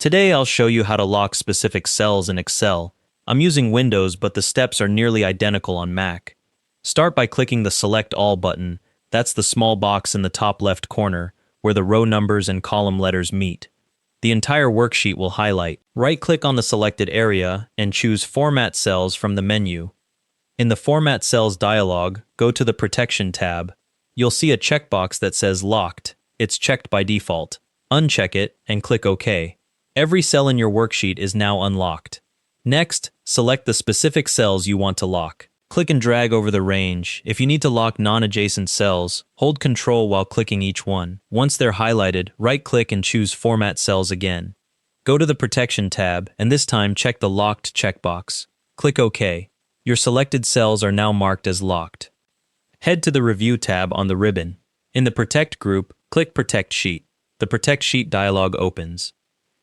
Today I'll show you how to lock specific cells in Excel. I'm using Windows, but the steps are nearly identical on Mac. Start by clicking the Select All button. That's the small box in the top left corner, where the row numbers and column letters meet. The entire worksheet will highlight. Right-click on the selected area and choose Format Cells from the menu. In the Format Cells dialog, go to the Protection tab. You'll see a checkbox that says Locked. It's checked by default. Uncheck it and click OK. Every cell in your worksheet is now unlocked. Next, select the specific cells you want to lock. Click and drag over the range. If you need to lock non-adjacent cells, hold Ctrl while clicking each one. Once they're highlighted, right-click and choose Format Cells again. Go to the Protection tab, and this time check the Locked checkbox. Click OK. Your selected cells are now marked as locked. Head to the Review tab on the ribbon. In the Protect group, click Protect Sheet. The Protect Sheet dialog opens.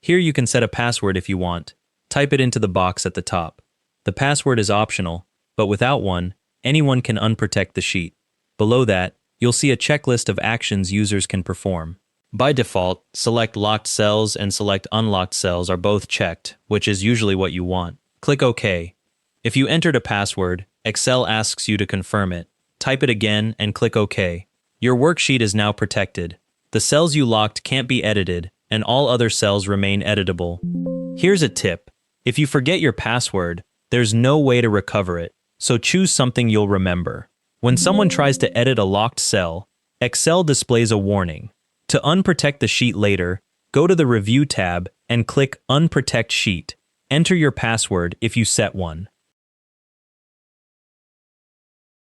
Here you can set a password if you want. Type it into the box at the top. The password is optional, but without one, anyone can unprotect the sheet. Below that, you'll see a checklist of actions users can perform. By default, Select Locked Cells and Select Unlocked Cells are both checked, which is usually what you want. Click OK. If you entered a password, Excel asks you to confirm it. Type it again and click OK. Your worksheet is now protected. The cells you locked can't be edited, and all other cells remain editable. Here's a tip. If you forget your password, there's no way to recover it, so choose something you'll remember. When someone tries to edit a locked cell, Excel displays a warning. To unprotect the sheet later, go to the Review tab and click Unprotect Sheet. Enter your password if you set one.